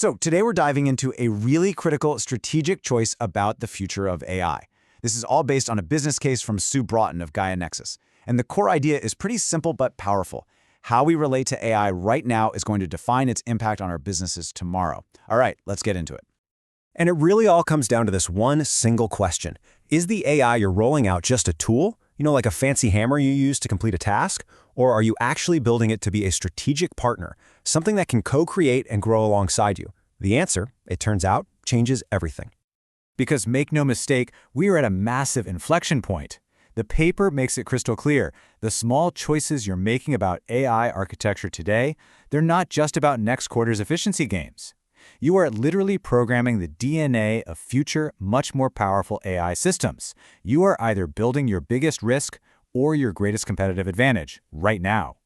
So today we're diving into a really critical strategic choice about the future of AI. This is all based on a business case from Sue Broughton of Gaia Nexus. And the core idea is pretty simple but powerful. How we relate to AI right now is going to define its impact on our businesses tomorrow. All right, let's get into it. And it really all comes down to this one single question. Is the AI you're rolling out just a tool, like a fancy hammer you use to complete a task? Or are you actually building it to be a strategic partner, something that can co-create and grow alongside you? The answer, it turns out, changes everything. Because make no mistake, we are at a massive inflection point. The paper makes it crystal clear. The small choices you're making about AI architecture today, they're not just about next quarter's efficiency gains. You are literally programming the DNA of future, much more powerful AI systems. You are either building your biggest risk or your greatest competitive advantage right now.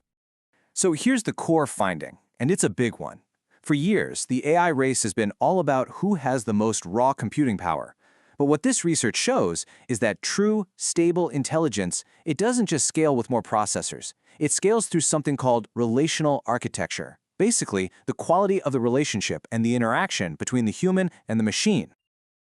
So here's the core finding, and it's a big one. For years, the AI race has been all about who has the most raw computing power. But what this research shows is that true, stable intelligence, it doesn't just scale with more processors. It scales through something called relational architecture. Basically, the quality of the relationship and the interaction between the human and the machine.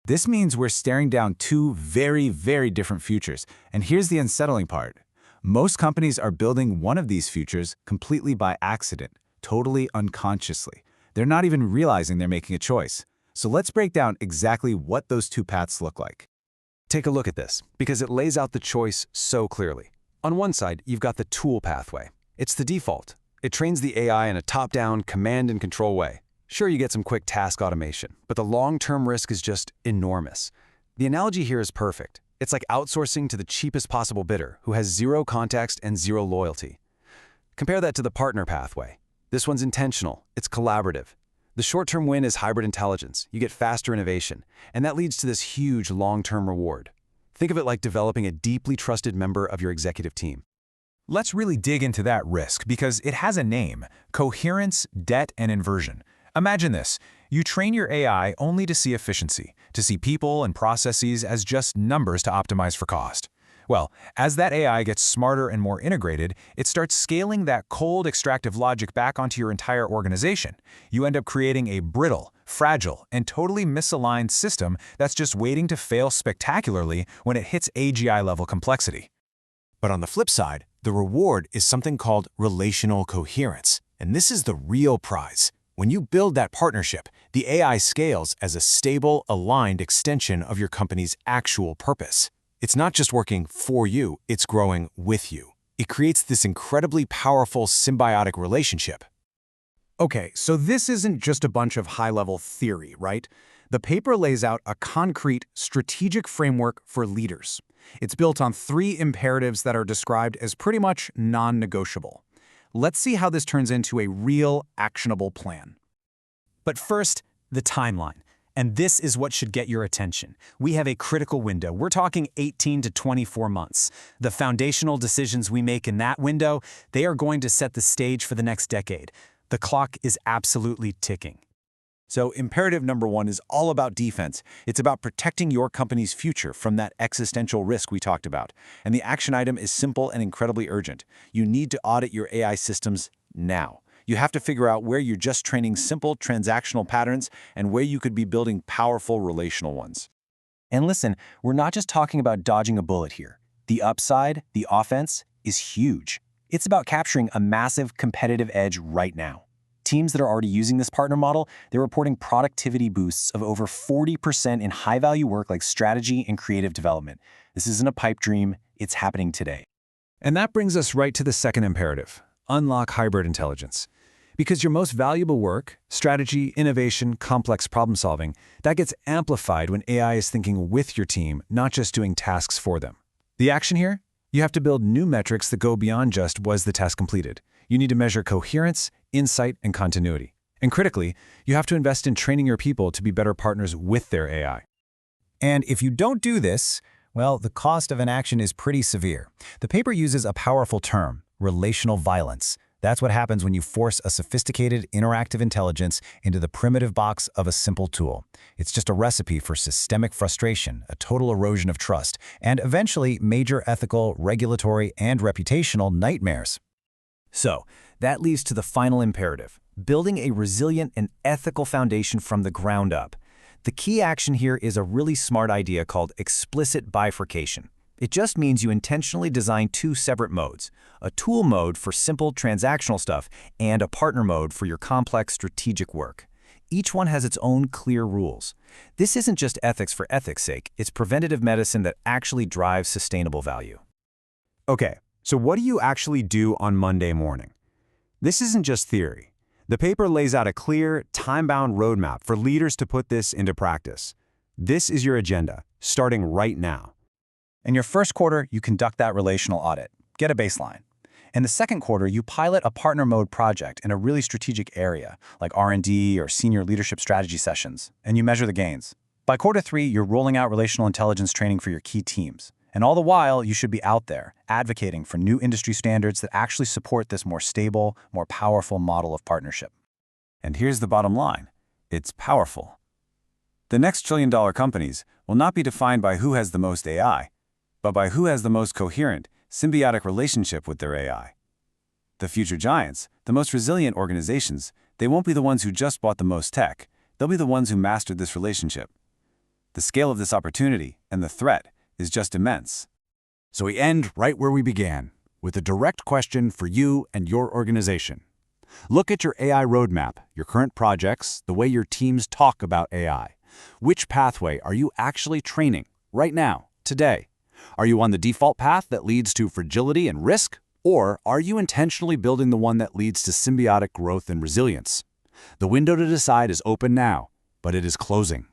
This means we're staring down two very, very different futures. And here's the unsettling part. Most companies are building one of these futures completely by accident, totally unconsciously. They're not even realizing they're making a choice. So let's break down exactly what those two paths look like. Take a look at this, because it lays out the choice so clearly. On one side, you've got the tool pathway. It's the default. It trains the AI in a top-down, command-and-control way. Sure, you get some quick task automation, but the long-term risk is just enormous. The analogy here is perfect. It's like outsourcing to the cheapest possible bidder who has zero context and zero loyalty. Compare that to the partner pathway. This one's intentional. It's collaborative. The short-term win is hybrid intelligence. You get faster innovation, and that leads to this huge long-term reward. Think of it like developing a deeply trusted member of your executive team. Let's really dig into that risk because it has a name: coherence, debt, and inversion. Imagine this. You train your AI only to see efficiency, to see people and processes as just numbers to optimize for cost. Well, as that AI gets smarter and more integrated, it starts scaling that cold extractive logic back onto your entire organization. You end up creating a brittle, fragile, and totally misaligned system that's just waiting to fail spectacularly when it hits AGI-level complexity. But on the flip side, the reward is something called relational coherence. And this is the real prize. When you build that partnership, the AI scales as a stable, aligned extension of your company's actual purpose. It's not just working for you, it's growing with you. It creates this incredibly powerful symbiotic relationship. Okay, so this isn't just a bunch of high-level theory, right? The paper lays out a concrete, strategic framework for leaders. It's built on 3 imperatives that are described as pretty much non-negotiable. Let's see how this turns into a real, actionable plan. But first, the timeline. And this is what should get your attention. We have a critical window. We're talking 18 to 24 months. The foundational decisions we make in that window, they are going to set the stage for the next decade. The clock is absolutely ticking. So imperative number 1 is all about defense. It's about protecting your company's future from that existential risk we talked about. And the action item is simple and incredibly urgent. You need to audit your AI systems now. You have to figure out where you're just training simple transactional patterns and where you could be building powerful relational ones. And listen, we're not just talking about dodging a bullet here. The upside, the offense, is huge. It's about capturing a massive competitive edge right now. Teams that are already using this partner model, they're reporting productivity boosts of over 40% in high-value work like strategy and creative development. This isn't a pipe dream, it's happening today. And that brings us right to the second imperative: unlock hybrid intelligence. Because your most valuable work, strategy, innovation, complex problem-solving, that gets amplified when AI is thinking with your team, not just doing tasks for them. The action here? You have to build new metrics that go beyond just was the task completed. You need to measure coherence, insight, and continuity. And critically, you have to invest in training your people to be better partners with their AI. And if you don't do this, well, the cost of inaction is pretty severe. The paper uses a powerful term: relational violence. That's what happens when you force a sophisticated, interactive intelligence into the primitive box of a simple tool. It's just a recipe for systemic frustration, a total erosion of trust, and eventually major ethical, regulatory, and reputational nightmares. So, that leads to the final imperative: building a resilient and ethical foundation from the ground up. The key action here is a really smart idea called explicit bifurcation. It just means you intentionally design two separate modes, a tool mode for simple transactional stuff and a partner mode for your complex strategic work. Each one has its own clear rules. This isn't just ethics for ethics' sake, it's preventative medicine that actually drives sustainable value. Okay, so what do you actually do on Monday morning? This isn't just theory. The paper lays out a clear, time-bound roadmap for leaders to put this into practice. This is your agenda, starting right now. In your first quarter, you conduct that relational audit. Get a baseline. In the second quarter, you pilot a partner mode project in a really strategic area, like R&D or senior leadership strategy sessions, and you measure the gains. By quarter 3, you're rolling out relational intelligence training for your key teams. And all the while, you should be out there, advocating for new industry standards that actually support this more stable, more powerful model of partnership. And here's the bottom line. It's powerful. The next trillion-dollar companies will not be defined by who has the most AI, but by who has the most coherent, symbiotic relationship with their AI. The future giants, the most resilient organizations, they won't be the ones who just bought the most tech. They'll be the ones who mastered this relationship. The scale of this opportunity and the threat is just immense. So we end right where we began, with a direct question for you and your organization. Look at your AI roadmap, your current projects, the way your teams talk about AI. Which pathway are you actually training right now, today? Are you on the default path that leads to fragility and risk? Or are you intentionally building the one that leads to symbiotic growth and resilience? The window to decide is open now, but it is closing.